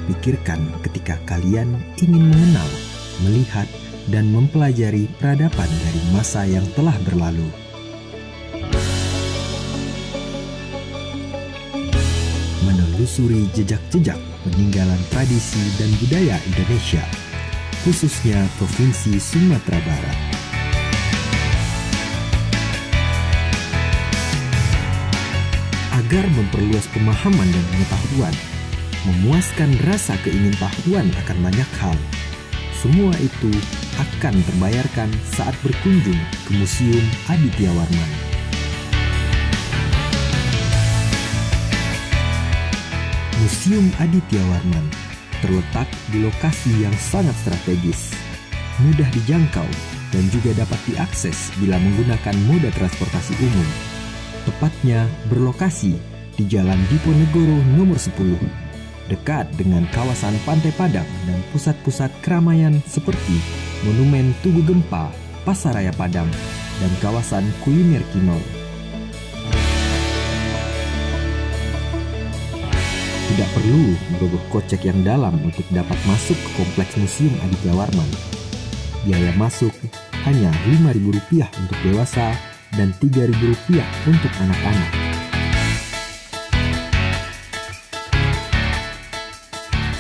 pikirkan ketika kalian ingin mengenal, melihat, dan mempelajari peradaban dari masa yang telah berlalu? Menelusuri jejak-jejak peninggalan tradisi dan budaya Indonesia, khususnya Provinsi Sumatera Barat. Agar memperluas pemahaman dan pengetahuan, memuaskan rasa keingintahuan akan banyak hal. Semua itu akan terbayarkan saat berkunjung ke Museum Aditya Warman. Museum Aditya Warman terletak di lokasi yang sangat strategis, mudah dijangkau, dan juga dapat diakses bila menggunakan moda transportasi umum. Tepatnya berlokasi di Jalan Diponegoro nomor 10, dekat dengan kawasan Pantai Padang dan pusat-pusat keramaian seperti Monumen Tugu Gempa, Pasaraya Padang, dan kawasan kuliner Kinol. Tidak perlu merogoh kocek yang dalam untuk dapat masuk ke kompleks Museum Aditya Warman. Biaya masuk hanya Rp5.000 untuk dewasa dan Rp3.000 untuk anak-anak.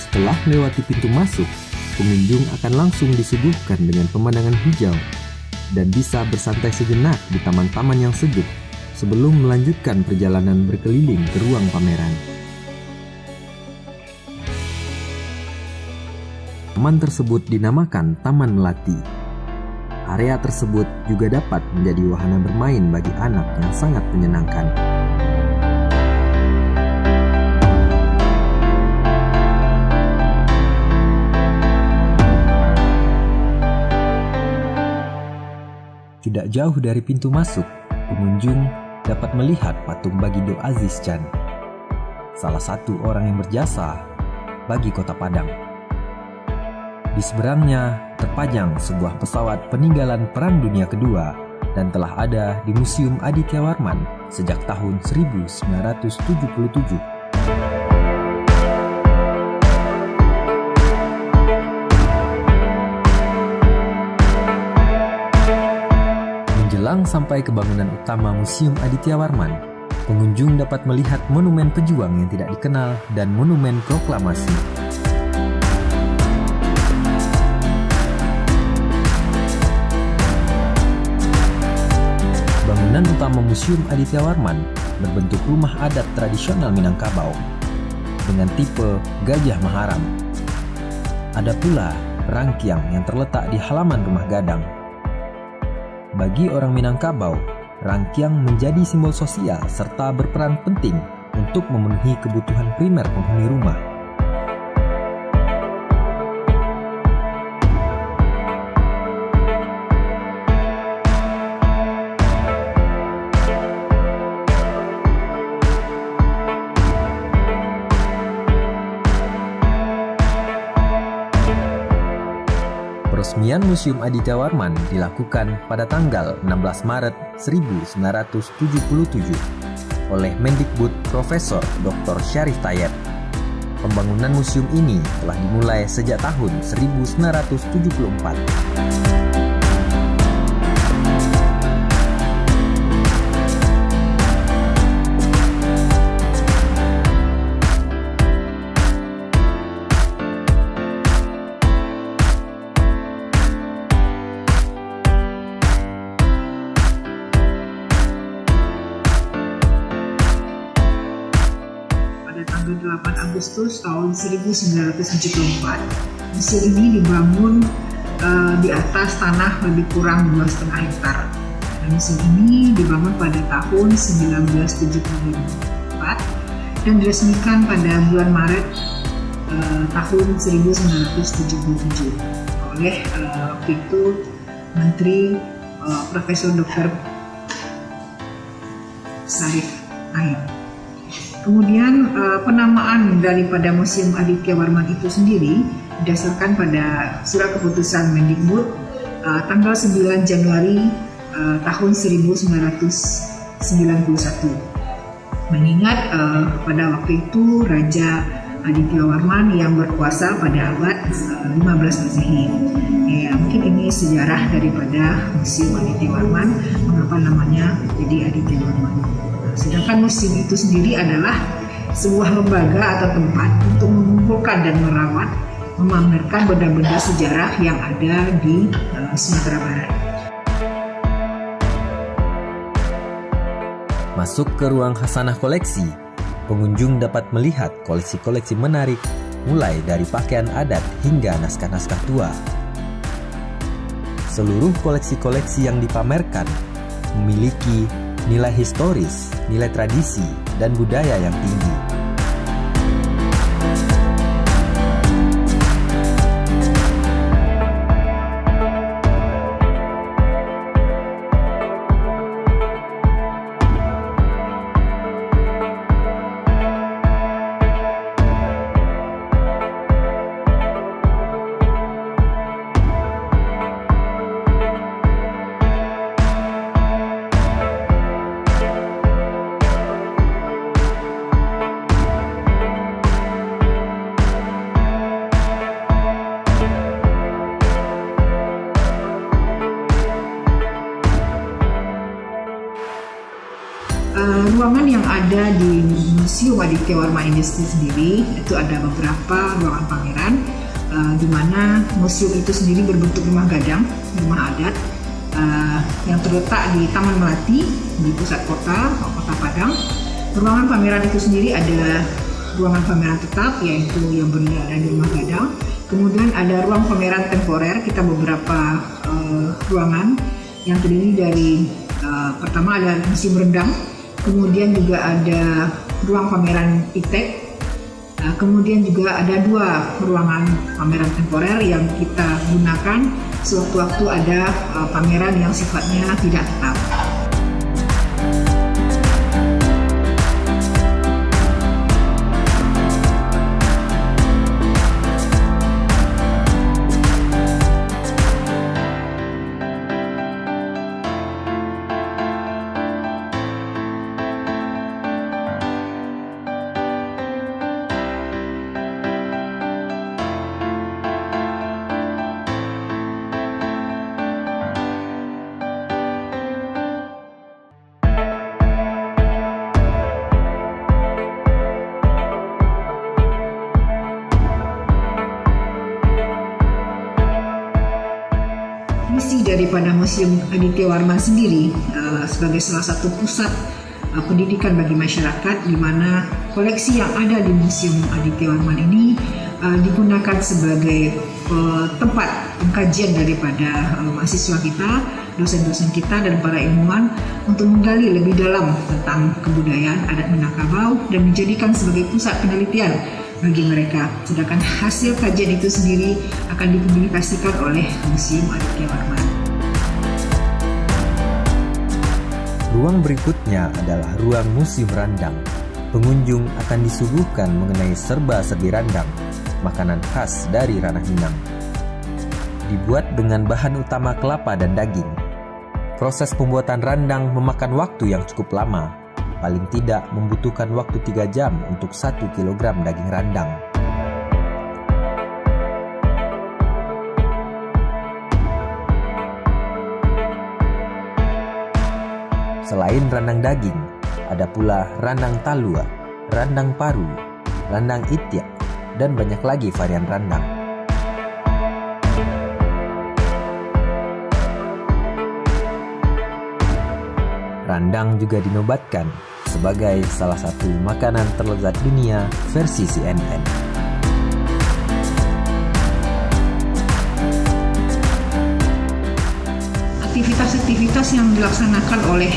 Setelah melewati pintu masuk, pengunjung akan langsung disuguhkan dengan pemandangan hijau dan bisa bersantai sejenak di taman-taman yang sejuk sebelum melanjutkan perjalanan berkeliling ke ruang pameran. Taman tersebut dinamakan Taman Melati. Area tersebut juga dapat menjadi wahana bermain bagi anak yang sangat menyenangkan. Tidak jauh dari pintu masuk, pengunjung dapat melihat patung Bagindo Aziz Can, salah satu orang yang berjasa bagi Kota Padang. Di seberangnya terpajang sebuah pesawat peninggalan Perang Dunia Kedua dan telah ada di Museum Aditya Warman sejak tahun 1977. Menjelang sampai ke bangunan utama Museum Aditya Warman, pengunjung dapat melihat monumen pejuang yang tidak dikenal dan monumen proklamasi. Bangunan utama Museum Aditya Warman berbentuk rumah adat tradisional Minangkabau dengan tipe Gajah Maharam. Ada pula rangkiang yang terletak di halaman rumah gadang. Bagi orang Minangkabau, rangkiang menjadi simbol sosial serta berperan penting untuk memenuhi kebutuhan primer penghuni rumah. Peresmian Museum Aditya Warman dilakukan pada tanggal 16 Maret 1977 oleh Mendikbud Profesor Dr. Syarif Tayeb. Pembangunan museum ini telah dimulai sejak tahun 1974. Tanggal 8 Agustus tahun 1974. Museum ini dibangun di atas tanah lebih kurang 2,5 hektar. Museum ini dibangun pada tahun 1974 dan diresmikan pada bulan Maret tahun 1977 oleh waktu itu Menteri Profesor Dr. Syarif Tayeb. Kemudian penamaan daripada Museum Aditya Warman itu sendiri didasarkan pada surat keputusan Mendikbud tanggal 9 Januari tahun 1991. Mengingat pada waktu itu Raja Aditya Warman yang berkuasa pada abad 15 Masehi. Ya, mungkin ini sejarah daripada Museum Aditya Warman, mengapa namanya jadi Aditya Warman. Sedangkan museum itu sendiri adalah sebuah lembaga atau tempat untuk mengumpulkan dan merawat, memamerkan benda-benda sejarah yang ada di Sumatera Barat. Masuk ke ruang khasanah koleksi, pengunjung dapat melihat koleksi-koleksi menarik, mulai dari pakaian adat hingga naskah-naskah tua. Seluruh koleksi-koleksi yang dipamerkan memiliki nilai historis, nilai tradisi, dan budaya yang tinggi. Ruangan yang ada di Museum Aditya Warman ini sendiri itu ada beberapa ruangan pameran, di mana museum itu sendiri berbentuk rumah gadang, rumah adat yang terletak di Taman Melati di pusat kota Padang. Ruangan pameran itu sendiri ada ruangan pameran tetap, yaitu yang berada di rumah gadang. Kemudian ada ruang pameran temporer, kita beberapa ruangan yang terdiri dari pertama ada museum rendang. Kemudian juga ada ruang pameran iptek, kemudian juga ada 2 ruangan pameran temporer yang kita gunakan sewaktu-waktu ada pameran yang sifatnya tidak tetap. Misi daripada Museum Aditya Warman sendiri sebagai salah satu pusat pendidikan bagi masyarakat, di mana koleksi yang ada di Museum Aditya Warman ini digunakan sebagai tempat pengkajian daripada mahasiswa kita, dosen-dosen kita, dan para ilmuwan untuk menggali lebih dalam tentang kebudayaan adat Minangkabau dan menjadikan sebagai pusat penelitian bagi mereka. Sedangkan hasil kajian itu sendiri akan dipublikasikan oleh Museum Aditya Warman. Ruang berikutnya adalah ruang Museum Randang. Pengunjung akan disuguhkan mengenai serba-serbi randang, makanan khas dari ranah Minang. Dibuat dengan bahan utama kelapa dan daging. Proses pembuatan randang memakan waktu yang cukup lama. Paling tidak membutuhkan waktu 3 jam untuk 1 kg daging randang. Selain randang daging, ada pula randang talua, randang paru, randang itiak, dan banyak lagi varian randang. Randang juga dinobatkan sebagai salah satu makanan terlezat dunia versi CNN. Aktivitas-aktivitas yang dilaksanakan oleh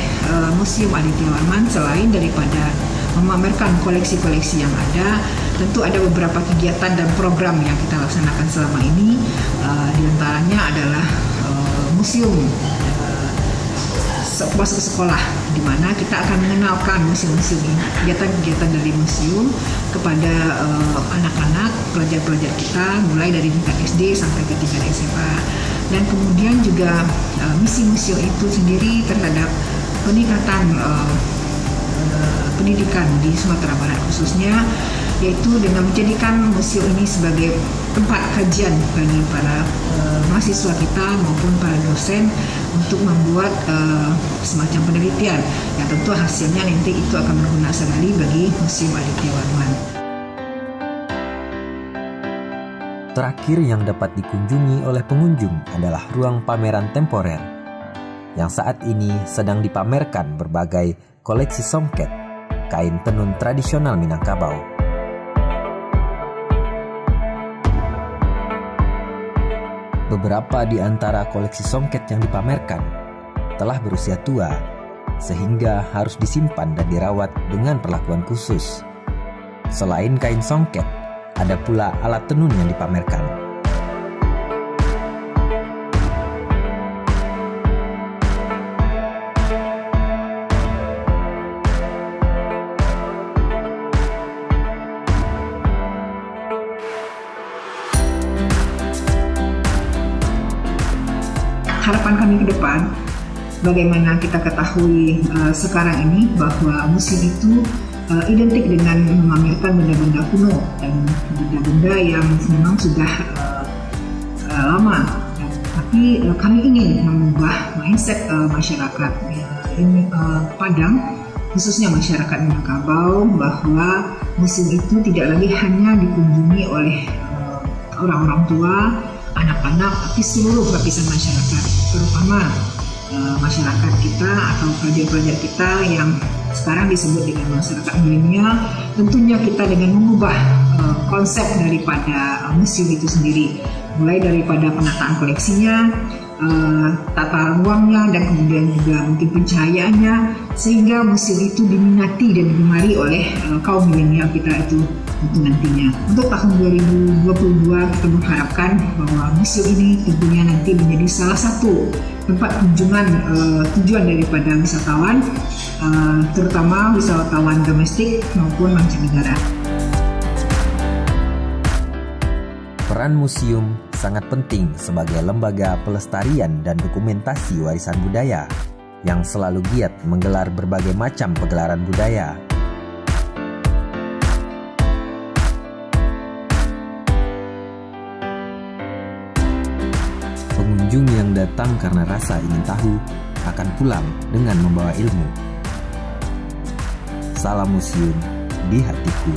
Museum Aditya Warman selain daripada memamerkan koleksi-koleksi yang ada, tentu ada beberapa kegiatan dan program yang kita laksanakan selama ini. Di antaranya adalah museum masuk sekolah, di mana kita akan mengenalkan museum-museum ini, kegiatan-kegiatan dari museum kepada anak-anak, pelajar-pelajar kita, mulai dari tingkat SD sampai ke tingkat SMA. Dan kemudian juga misi museum itu sendiri terhadap peningkatan pendidikan di Sumatera Barat, khususnya yaitu dengan menjadikan museum ini sebagai tempat kajian bagi para mahasiswa kita maupun para dosen untuk membuat semacam penelitian yang tentu hasilnya nanti itu akan berguna sekali bagi Museum Aditya Warman. Terakhir yang dapat dikunjungi oleh pengunjung adalah ruang pameran temporer yang saat ini sedang dipamerkan berbagai koleksi songket, kain tenun tradisional Minangkabau. Beberapa di antara koleksi songket yang dipamerkan telah berusia tua, sehingga harus disimpan dan dirawat dengan perlakuan khusus. Selain kain songket, ada pula alat tenun yang dipamerkan. Harapan kami ke depan, bagaimana kita ketahui sekarang ini bahwa museum itu identik dengan memamerkan benda-benda kuno dan benda-benda yang memang sudah lama. Tapi kami ingin mengubah mindset masyarakat Padang, khususnya masyarakat Minangkabau, bahwa museum itu tidak lagi hanya dikunjungi oleh orang-orang tua, anak-anak, tapi seluruh lapisan masyarakat, terutama masyarakat kita atau pelajar-pelajar kita yang sekarang disebut dengan masyarakat milenial. Tentunya kita dengan mengubah konsep daripada museum itu sendiri, mulai daripada penataan koleksinya, tata ruangnya, dan kemudian juga mungkin pencahayaannya, sehingga museum itu diminati dan digemari oleh kaum milenial kita itu nantinya. Untuk tahun 2022 kita mengharapkan bahwa museum ini tentunya nanti menjadi salah satu tempat kunjungan tujuan daripada wisatawan, terutama wisatawan domestik maupun mancanegara. Peran museum sangat penting sebagai lembaga pelestarian dan dokumentasi warisan budaya yang selalu giat menggelar berbagai macam pegelaran budaya. Pengunjung yang datang karena rasa ingin tahu akan pulang dengan membawa ilmu. Salam museum di hatiku.